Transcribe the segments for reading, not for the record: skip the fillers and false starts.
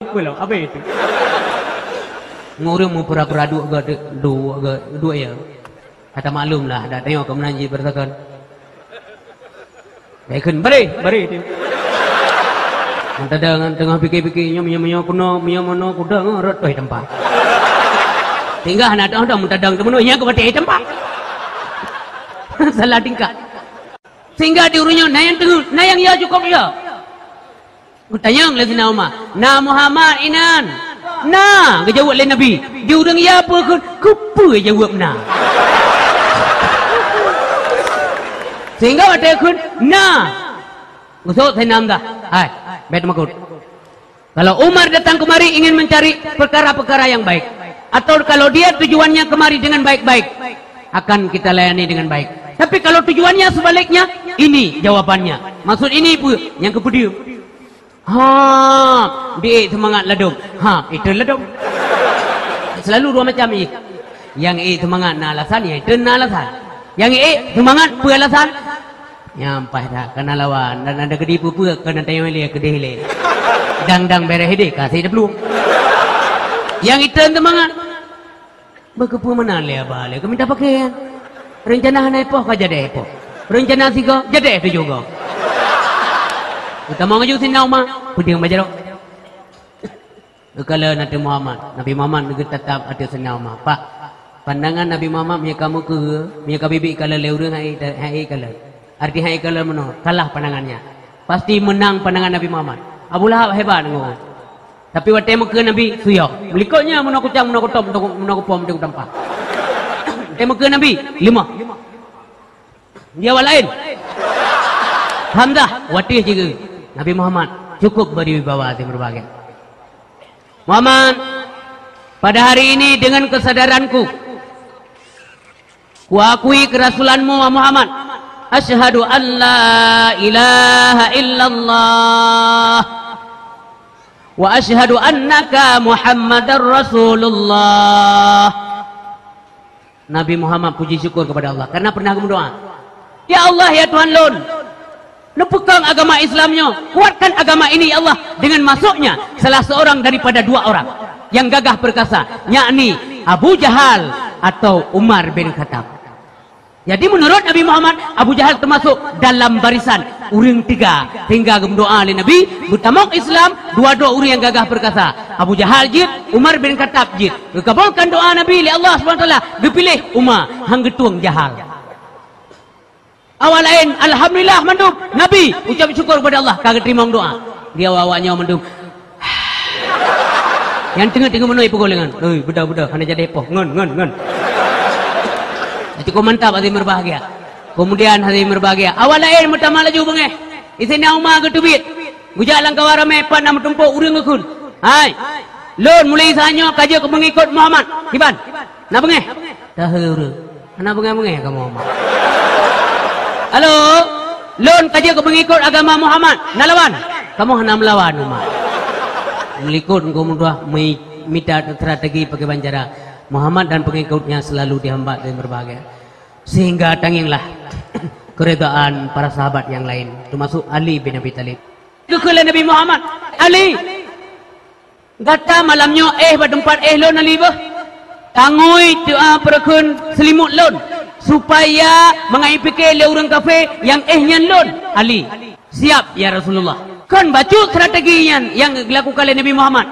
Belum, apa itu? Ngurung mu pura-pura dua ya. Kata maklum lah, dah tengok ke menanji bertakon. Baikkan beri itu. Nanti tengah pikir-pikirnya minyak kuno, minyak mana kuda ngarut oi tempat. Tinggal anak dah mentadang temenunya ke batik tempat. Salah tingkah. Sehingga diurunya nayang ya cukup ya. Tanya oleh Sina Umar, na Muhammad inan. Na, kejawab oleh Nabi. Dia urang ya apa ke? Kupu jawab na. Sehingga ada kun na. Usut saya nam dah. Hai, bet makut. Kalau Umar datang kemari ingin mencari perkara-perkara yang baik, atau kalau dia tujuannya kemari dengan baik-baik, akan kita layani dengan baik. Tapi kalau tujuannya sebaliknya, ini jawabannya. Maksud ini pun yang kemudian. Dia semangat ladum. Itu ladum. Selalu dua macam ini. Yang semangat na alasan, yang itu na alasan. Yang semangat pu alasan. Nyampai dah kena lawan dan ada gede pupu kena tayang dia gede le. Dang bereh dia kasih dia belum. Yang itu semangat. Berkepu mana le balik. Kau minta pakaian. Rencana hanai poh kau jadi poh. Rencana si kau jadi itu juga. Kita mau ngaju Sina Umar, puding bajarok. Kalau Nabi Muhammad juga tetap ada Sina Umar. Pak, pandangan Nabi Muhammad punya kamu ke, punya kabibi kalau leurang hai kalau. Arti hai kalau mana? Kalah pandangannya. Pasti menang pandangan Nabi Muhammad. Abu Lahab hebat ngomong. Tapi waktu muka Nabi suyok. Berikutnya menaku cang, menaku top, menaku pom, menaku tampak. Waktu muka Nabi 5. Dia awal lain. Hamzah, watih juga. Nabi Muhammad cukup berwibawa di berbagai. Muhammad, pada hari ini dengan kesadaranku, kuakui kerasulanmu Muhammad. Asyhadu an la ilaha illallah wa asyhadu annaka Muhammadar Rasulullah. Nabi Muhammad puji syukur kepada Allah karena pernah berdoa. Ya Allah, ya Tuhan Lun, lepukkan agama Islamnya, kuatkan agama ini ya Allah dengan masuknya salah seorang daripada dua orang yang gagah perkasa, yakni Abu Jahal atau Umar bin Khattab. Jadi menurut Nabi Muhammad, Abu Jahal termasuk dalam barisan uring 3 hingga berdoa oleh Nabi bertamuk Islam dua-dua orang yang gagah perkasa. Abu Jahal jid, Umar bin Khattab jid. Dikabulkan doa Nabi oleh Allah SWT, dipilih Umar hang getung Jahal. Awal lain, alhamdulillah mandum Nabi ucap syukur kepada Allah kagak terima doa. Dia awaknya mandum. Yang tengah-tengah menoi pukul dengan. Budak-budak hanya jadi epoh. Ngon. Cukup mantap hati berbahagia. Kemudian hati berbahagia. Awal lain pertama laju bengeh. Isina Umar ke tubit. Gujak langkah warame pan nama tumpuk urang ngekun. Hai. Lun mulai sanyo kaja ke mengikut Muhammad. Kiban. Nak bengeh? Dah urang. Ana bengeh-bengeh kamu Muhammad. Halo. Lun kaja ke mengikut agama Muhammad. Nak lawan? Kamu hendak melawan Umar. Melikut engkau mudah minta strategi pakai banjara. Muhammad dan pengikutnya selalu dihambat dan berbahagia. Sehingga tanginglah keredaan para sahabat yang lain, termasuk Ali bin Abi Thalib. Kekala Nabi Muhammad, Ali kata malamnya bertempat lon Ali bah tangui doa perekun selimut lon supaya mengai fikir le orang kafir yang nyan lon. Ali siap ya Rasulullah. Kan baca strateginya yang dilakukan oleh Nabi Muhammad.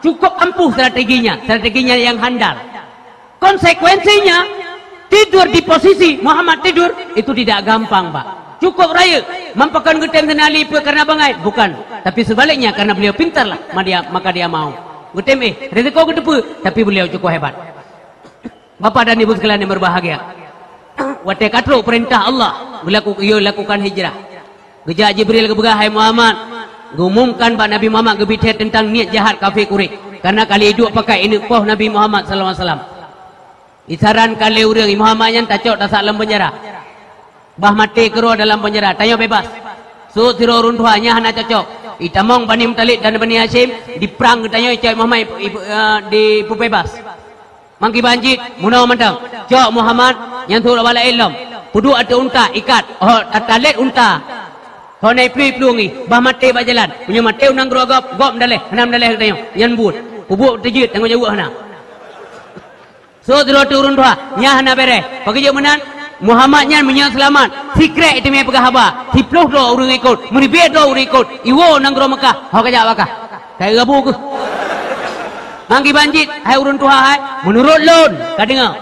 Cukup ampuh strateginya yang handal. Konsekuensinya tidur di posisi Muhammad tidur itu tidak gampang, Pak. Cukup raya mampakan geten senali karena bangai, bukan. Tapi sebaliknya karena beliau pintarlah, maka dia mau. Getem resiko gedepu, tapi beliau cukup hebat. Bapak dan Ibu sekalian yang berbahagia. Waktu katro perintah Allah, lakukan hijrah. Gejak Jibril kebelah hai Muhammad, ngumumkan Pak Nabi Muhammad gebiteh tentang niat jahat kafir Quraisy. Karena kali hidup pakai ini poh Nabi Muhammad sallallahu alaihi wasallam. Isaran kali urang Muhammad yang tacok tak dalam penjara. Bah mati keruh dalam penjara, tanya bebas. So siro runtuhnya hana cocok. Itamong Bani Muttalib dan Bani Hashim diperang tanya Cik Muhammad di bebas. Mangki banjit munau mandang. Cok Muhammad yang tu wala ilm. Pudu ada unta ikat. Oh talet unta. Kau naik peluang ni, bah mati berjalan. Punya mati unang gerogop, gop daleh, hanam daleh katanya. Yan but, ubuk terjit tengok jauh hana. So turun tua, nya hana bere. Pagi jauh menan, Muhammad nyan menyang selamat. Secret itu punya pegah haba. Tiploh do urang ikut, meribet do urang ikut. Iwo nang gero Mekah, hau kajak bakah. Kayak gabu ke. Mangki banjit, hai urun tua hai. Menurut lon, kau dengar.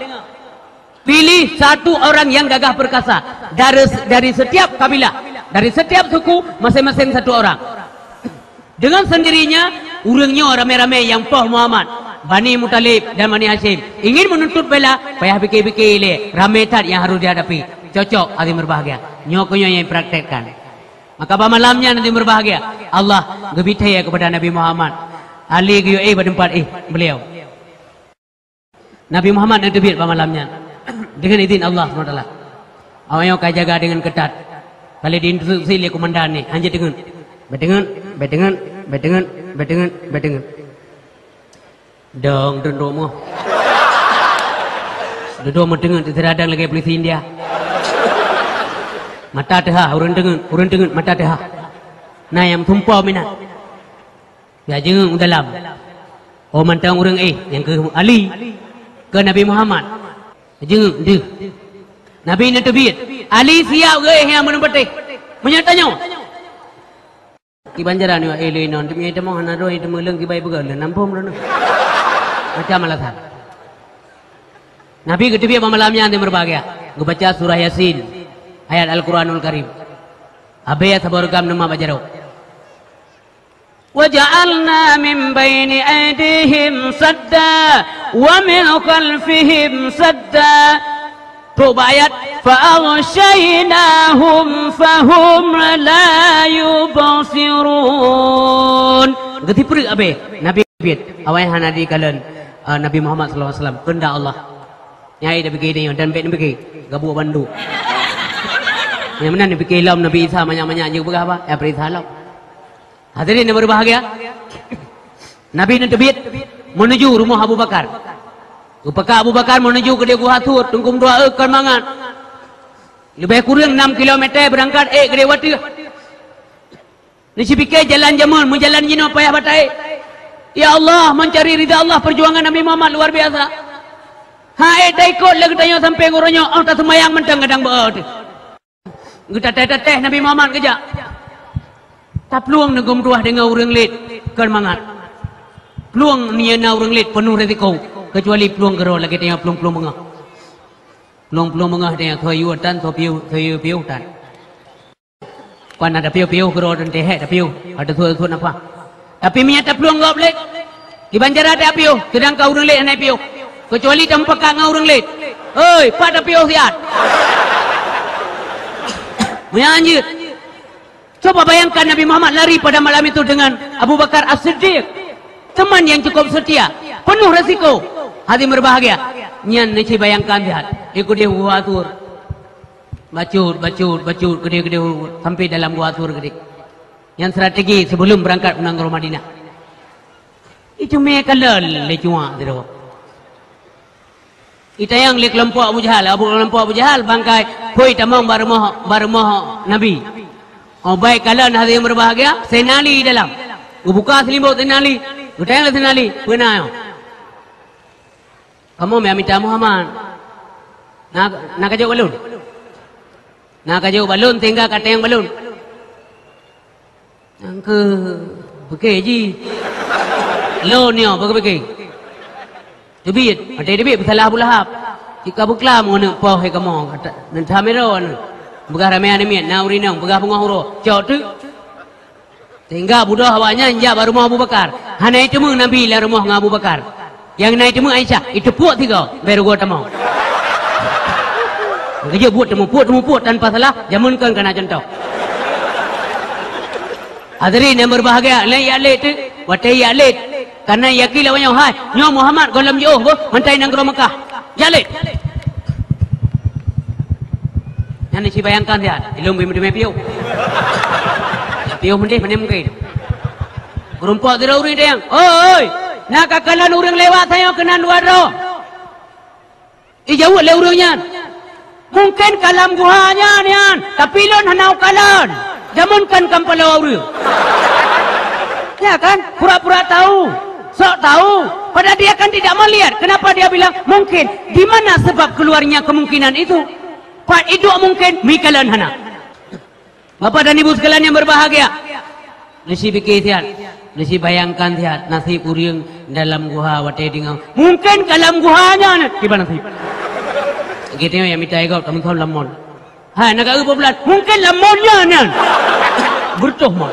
Pilih satu orang yang gagah perkasa dari setiap kabilah, dari setiap suku, masing-masing satu orang. Dengan sendirinya, urangnya ramai-ramai yang poh Muhammad, Bani Muttalib dan Bani Hashim ingin menuntut bela, payah fikir-fikir le, ramai tat yang harus dihadapi. Cocok hati berbahagia. Nyokonya yang praktekkan. Maka pada malamnya nanti berbahagia. Allah gebitaya kepada Nabi Muhammad. Ali giyo bertempat beliau. Nabi Muhammad nanti pada malamnya. Dengan izin Allah SWT. Awak yang kau jaga dengan ketat. Kalau diinstruksi oleh komandan ni, hanya dengan berdengan. Dong mu. Duduk mu dengan tersadang lagi polisi India. Mata tehah, urun dengan mata tehah. Nah yang tumpau minat. Ya jangan dalam. Oh mantang orang yang ke Ali, ke Nabi Muhammad. Jangan dia. Nabi nak terbit. Ali siap ke yang menempatih. Menyatanya. Ki banjaran ni le non demi itu mau hana roi demi leng ki bai begal nampom ron. Macam alasan. Nabi ketepi malamnya nanti berbahagia. Gue baca surah Yasin ayat Al-Quranul Karim. Abaya sabarukam nama bajarau. وَجَعَلْنَا مِنْ بَيْنِ أَيْدِيهِمْ سَدًّا وَمِنْ خَلْفِهِمْ سَدًّا. Ayat فَأَغْشَيْنَاهُمْ فَهُمْ لَا يُبْصِرُونَ. Getipuri abe Nabi biat awai hana di kalian Nabi Muhammad sallallahu alaihi wasallam kehendak Allah. Nyai dah begini dan bet begi gabu bandu. Yang mana ni begi lam Nabi Isa banyak-banyak juga apa? Ya perintah lam. Hadirin yang berbahagia. Nabi nanti biat menuju rumah Abu Bakar. Upaka Abu Bakar menuju ke dia gua Hatur, tungkum doa kermangan. Lebih kurang 6 km berangkat ke dia wati. Ni si fikir jalan jamun, menjalan jino payah batai. Ya Allah, mencari ridha Allah, perjuangan Nabi Muhammad luar biasa. Dah ikut lagi tanya sampai ngoronyo, tak semayang mentang kadang beut. Kita teh Nabi Muhammad kejak. Tak peluang negom tuah dengan orang lid kermangat. Peluang ni na orang lid penuh resiko. Kecuali peluang gero lagi tanya peluang mengah. Peluang mengah tanya khayu tan to piu tan. Kan ada piu gero dan teh ada piu. Ada tu apa? Tapi minyata peluang gop lid. Di Banjar ada piu, sedang kau orang lid naik piu. Kecuali tempat kau orang lid. Oi, pada piu siat. Menyanjir. Coba bayangkan Nabi Muhammad lari pada malam itu dengan Abu Bakar As-Siddiq. Teman yang cukup setia. Penuh resiko. Hati berbahagia. Nyan neci bayangkan lihat. Ikut dia gua atur. Bacut. Gede-gede sampai dalam gua atur gede. Yang strategi sebelum berangkat menang ke Madinah. Itu mereka le cuma. Itu yang le kelompok Abu Jahal. Kelompok Abu Jahal bangkai. Hoi tamang baru moh Nabi. Oh baik kalian hati yang berbahagia, senali dalam. Buka selimut senali, utang senali, benar. Kamu minta Muhammad. Nak kajau balun, tinggal kata yang balun. Yang ke bekeji, lo ni bekeji. Debit, ada debit bersalah Abu Lahab. Jika buklam orang poh kamu kata, nanti meron. Begah ramai animian, nauri nang, begah bunga huro, jauh tu. Sehingga budak awaknya injak baru rumah Abu Bakar. Hana itu mung Nabi lah rumah Abu Bakar. Yang naik itu mung Aisyah, itu puak tiga, baru gua temu. Kerja puak tanpa salah, jamunkan kena contoh. Hadirin yang berbahagia, lain alit tu, watai alit. Karena yakin lawan yang hai, nyo Muhammad kolam jauh, mentai nang ke Mekah. Jalit. Yang si bayangkan dia, ilmu bimbi piu. Piu mendih mungkin. Berumpak tidak orang dia yang, oi, nak kakalan orang lewat saya kena dua roh. Jauh le orangnya. Mungkin kalam guhanya nian, tapi lon hanau kalan. Jamunkan kampala orang. Ya kan? Pura-pura tahu. Sok tahu. Padahal dia kan tidak melihat. Kenapa dia bilang mungkin? Di mana sebab keluarnya kemungkinan itu? Pak itu mungkin mikalan hana. Bapak dan Ibu sekalian yang berbahagia. Nasi fikir tiat. Nasi bayangkan tiat. Nasi kuriang dalam guha watai dengan. Mungkin dalam guhanya. Gimana sih? Gitu yang minta ego kami tahu lamon. Hai nak aku pelan. Mungkin lamonnya nan. Bertuh mah.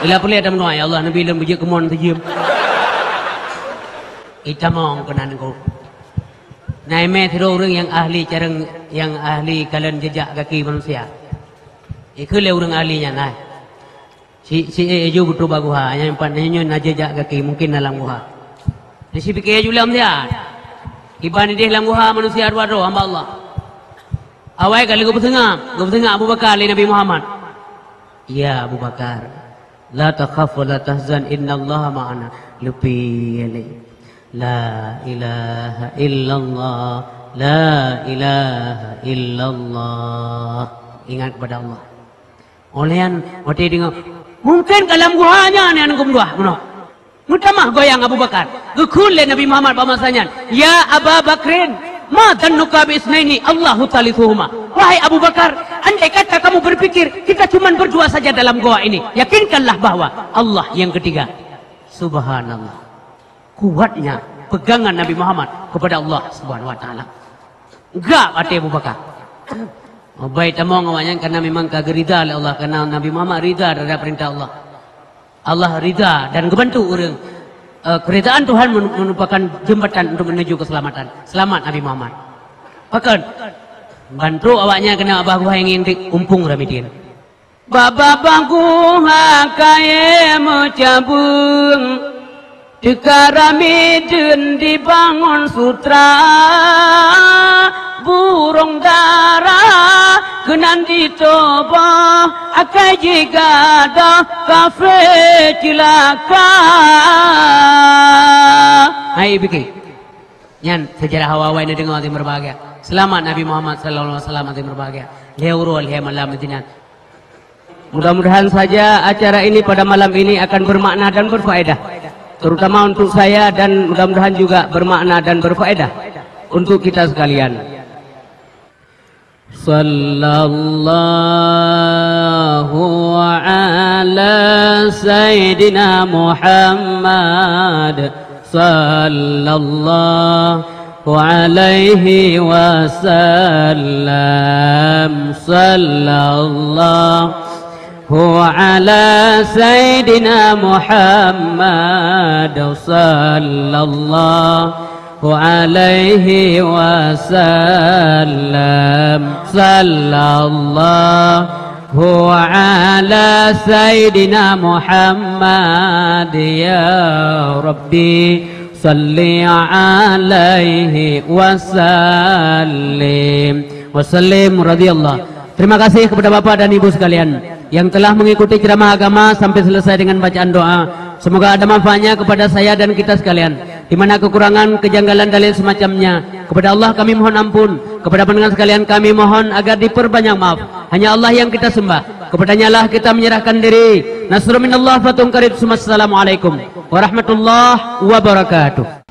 Bila boleh ada menua ya Allah Nabi dalam bujik kemon terjem. Kita mong kenan ko. Naime thiru orang yang ahli carang yang ahli kalian jejak kaki manusia. Iku le orang ahlinya nah. Si eju betul bagus ha yang pandainya na jejak kaki mungkin dalam guha. Di si pikir julam dia. Iban dia dalam guha manusia dua roh hamba Allah. Awai kali go bertengah Abu Bakar li Nabi Muhammad. Ya Abu Bakar, la takhaf wa la tahzan innallaha ma'ana. Lupi ali. La ilaha illallah, la ilaha illallah. Ingat kepada Allah. Olehan waktu dengar mungkin dalam guhanya ni anu kumdua benar. Mutamah goyang Abu Bakar. Gekul Nabi Muhammad pamasanya. Ya Abu Bakrin, ma dhannuka bi isnaini Allahu thalithuhuma. Wahai Abu Bakar, andai kata kamu berpikir kita cuma berdua saja dalam goa ini, yakinkanlah bahwa Allah yang ketiga. Subhanallah. Kuatnya pegangan Nabi Muhammad kepada Allah Subhanahu wa taala. Enggak hati Abu Bakar. Baik tamong awaknya karena memang kagak ridha oleh Allah, karena Nabi Muhammad ridha terhadap perintah Allah. Allah ridha dan kebantu orang. Keridhaan Tuhan merupakan jembatan untuk menuju keselamatan. Selamat Nabi Muhammad. Bahkan bantu awaknya kena abah gua yang ingin umpung ramidin. Baba bangku hakaye mencabung dikaramidin dibangun sutra burung dara kenan dicoba akai jika dah kafe cilaka. Hai biki nyan sejarah hawa-hawa ini dengar yang berbahagia. Selamat Nabi Muhammad sallallahu alaihi wasallam yang berbahagia. Leurul he malam Madinah. Mudah-mudahan saja acara ini pada malam ini akan bermakna dan berfaedah, terutama untuk saya, dan mudah-mudahan juga bermakna dan berfaedah untuk kita sekalian. Sallallahu ala Sayyidina Muhammad sallallahu alaihi wasallam. Sallallahu ala Sayyidina Muhammad sallallahu alaihi wasallam. Sallallahu ala Sayyidina Muhammad ya Rabbi salli alaihi wasallim radhiyallahu. Terima kasih kepada Bapak dan Ibu sekalian yang telah mengikuti ceramah agama sampai selesai dengan bacaan doa. Semoga ada manfaatnya kepada saya dan kita sekalian. Di mana kekurangan, kejanggalan dalil semacamnya, kepada Allah kami mohon ampun. Kepada pendengar sekalian kami mohon agar diperbanyak maaf. Hanya Allah yang kita sembah, kepadanya lah kita menyerahkan diri. Nasrul minallah fatum qarib. Assalamualaikum warahmatullahi wabarakatuh.